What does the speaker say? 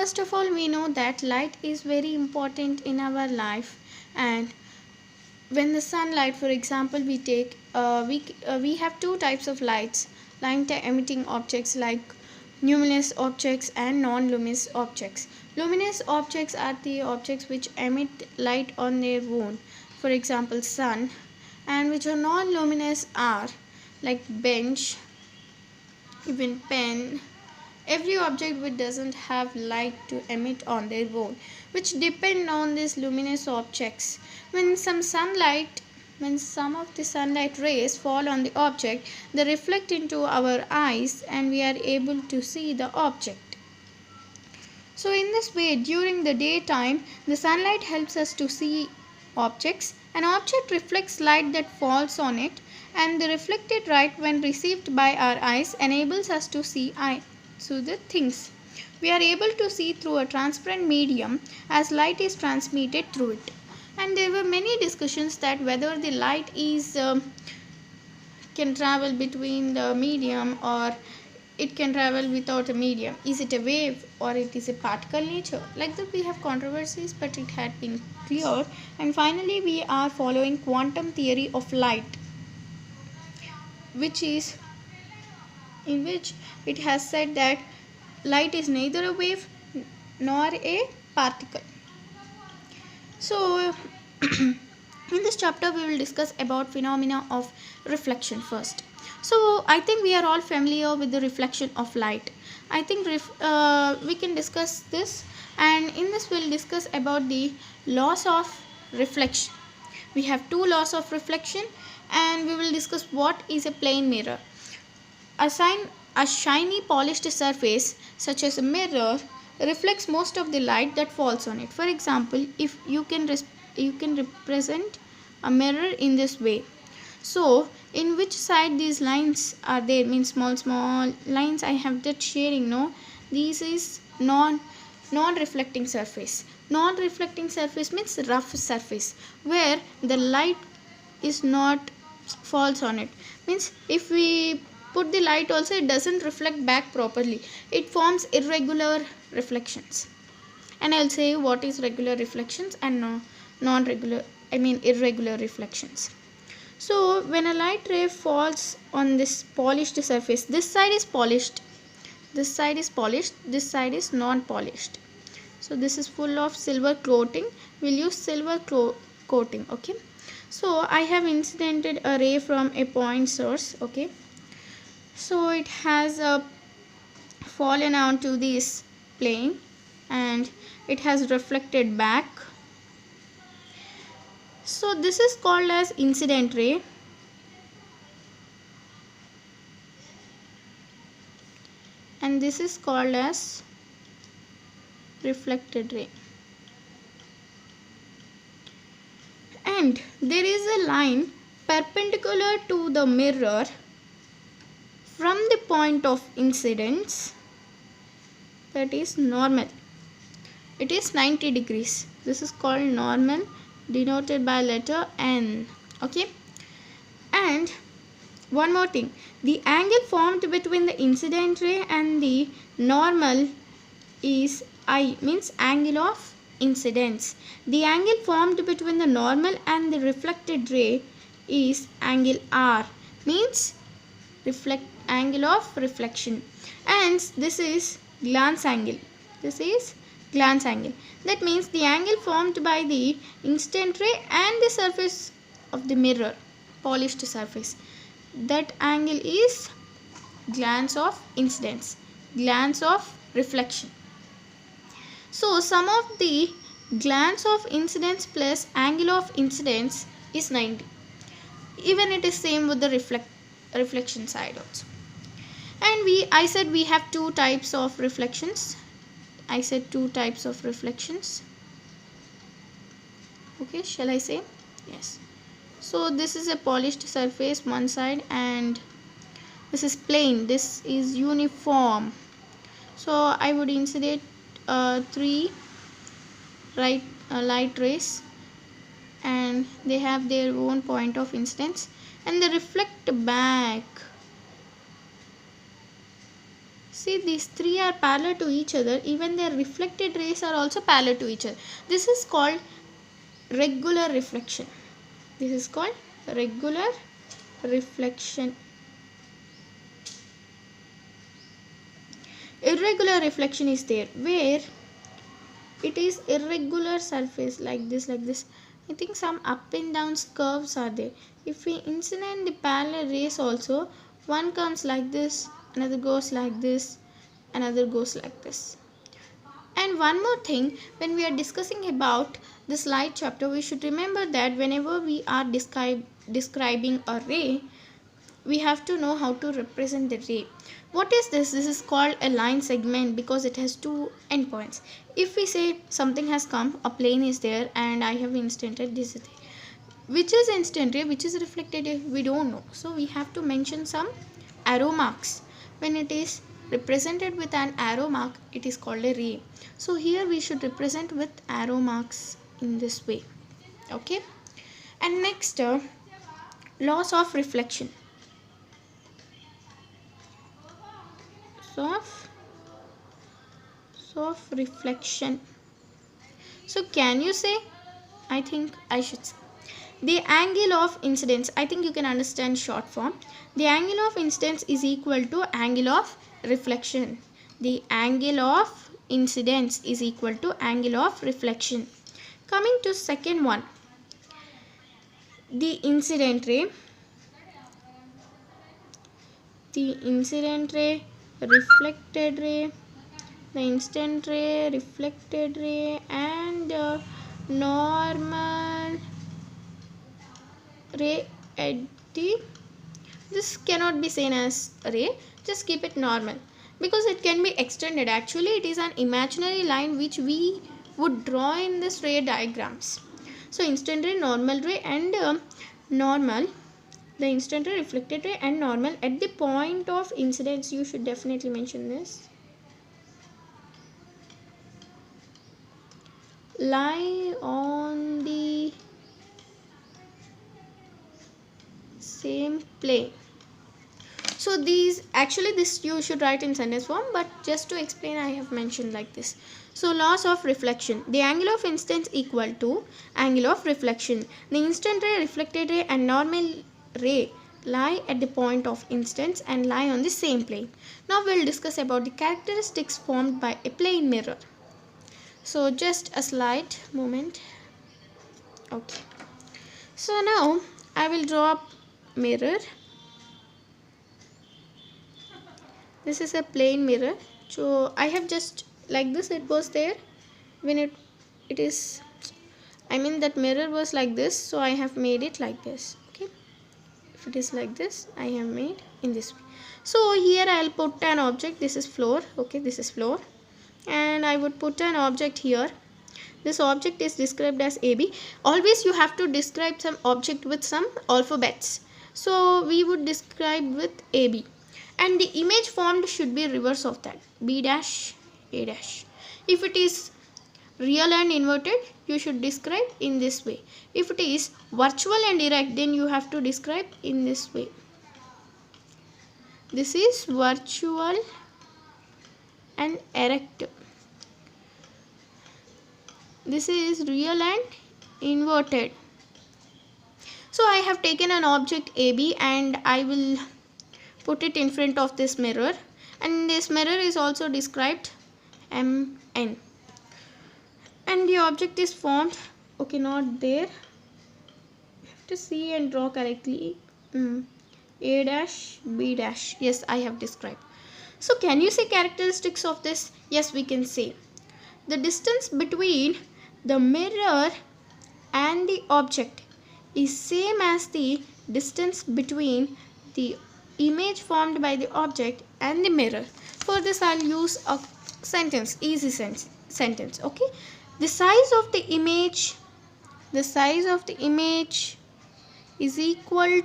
first of all, we know that light is very important in our life, and when the sunlight, for example, we take we have two types of lights: light emitting objects like luminous objects and non-luminous objects. Luminous objects are the objects which emit light on their own, for example sun, and which are non-luminous are like bench, even pen, every object which doesn't have light to emit on their own, which depend on these luminous objects. When some of the sunlight rays fall on the object, they reflect into our eyes and we are able to see the object. So in this way, during the daytime, the sunlight helps us to see objects. An object reflects light that falls on it, and the reflected light when received by our eyes enables us to see the things. We are able to see through a transparent medium as light is transmitted through it. And there were many discussions that whether the light is can travel between the medium or it can travel without a medium. Is it a wave or it is a particle nature? Like that we have controversies, but it had been cleared. And finally we are following quantum theory of light, which is in which it has said that light is neither a wave nor a particle. So in this chapter we will discuss about phenomena of reflection first. So I think we are all familiar with the reflection of light. I think we can discuss this, and in this we'll discuss about the laws of reflection. We have two laws of reflection, and we will discuss what is a plane mirror. A shiny polished surface such as a mirror reflects most of the light that falls on it. For example, if you can represent a mirror in this way. So in which side these lines are there, means small lines I have that shading, no, this is non-reflecting surface. Non-reflecting surface means rough surface where the light is not falls on it, means if we put the light also, it doesn't reflect back properly, it forms irregular reflections. And I'll say what is regular reflections and irregular reflections. So when a light ray falls on this polished surface, this side is polished, this side is non-polished. So this is full of silver coating. We'll use silver coating. Okay, so I have incidented a ray from a point source. Okay, so it has fallen onto this plane and it has reflected back. So this is called as incident ray, and this is called as reflected ray. And there is a line perpendicular to the mirror from the point of incidence, that is normal. It is 90 degrees. This is called normal, denoted by letter N. Okay, and one more thing, the angle formed between the incident ray and the normal is I, means angle of incidence. The angle formed between the normal and the reflected ray is angle R, means angle of reflection. And this is glance angle. This is glance angle. That means the angle formed by the incident ray and the surface of the mirror, polished surface. That angle is glance of incidence, glance of reflection. So sum of the glance of incidence plus angle of incidence is 90. Even it is same with the reflection side also. And I said we have two types of reflections. I said two types of reflections. Okay, shall I say? Yes. So this is a polished surface one side, and this is plane, this is uniform. So I would incident 3 light rays, and they have their own point of incidence, and they reflect back See, these three are parallel to each other. Even their reflected rays are also parallel to each other. This is called regular reflection. This is called regular reflection. Irregular reflection is there where it is irregular surface like this. I think some up and down curves are there. If we incident the parallel rays also, one comes like this, another goes like this, another goes like this. And one more thing, when we are discussing about this light chapter, we should remember that whenever we are describing a ray, we have to know how to represent the ray. What is this? This is called a line segment because it has two endpoints. If we say something has come, a plane is there and I have instanted this is which is instant ray, which is reflected ray, we don't know. So we have to mention some arrow marks. When it is represented with an arrow mark, it is called a ray. So here we should represent with arrow marks in this way. Okay. And next, laws of reflection. Of reflection. So can you say? I think I should say. The angle of incidence. I think you can understand short form. The angle of incidence is equal to angle of reflection. The angle of incidence is equal to angle of reflection. Coming to second one. The incident ray. The incident ray, reflected ray, the instant ray, reflected ray, and normal ray at the, this cannot be seen as ray, just keep it normal because it can be extended. Actually it is an imaginary line which we would draw in this ray diagrams. So instant ray, normal ray, and normal, the instant ray, reflected ray, and normal at the point of incidence. You should definitely mention this. Lie on the same plane. So these, actually this you should write in sentence form, but just to explain I have mentioned like this. So laws of reflection. The angle of incidence equal to angle of reflection. The instant ray, reflected ray, and normal ray lie at the point of incidence and lie on the same plane. Now we will discuss about the characteristics formed by a plane mirror. So just a slight moment. Okay. So now I will draw a mirror. This is a plane mirror. So I have just like this, it was there when it is, I mean that mirror was like this, so I have made it like this. Okay, if it is like this, I have made in this way. So here I'll put an object. This is floor. Okay, this is floor, and I would put an object here. This object is described as AB. Always you have to describe some object with some alphabets. So we would describe with AB, and the image formed should be reverse of that, B dash, A dash. If it is real and inverted, you should describe in this way. If it is virtual and erect, then you have to describe in this way. This is virtual and erect. This is real and inverted. So I have taken an object AB and I will put it in front of this mirror, and this mirror is also described MN, and the object is formed. Okay, not there. You have to see and draw correctly. A dash, B dash. Yes, I have described. So can you say characteristics of this? Yes, we can say the distance between the mirror and the object is same as the distance between the image formed by the object and the mirror. For this I'll use a sentence, easy sentence. Okay, the size of the image is equal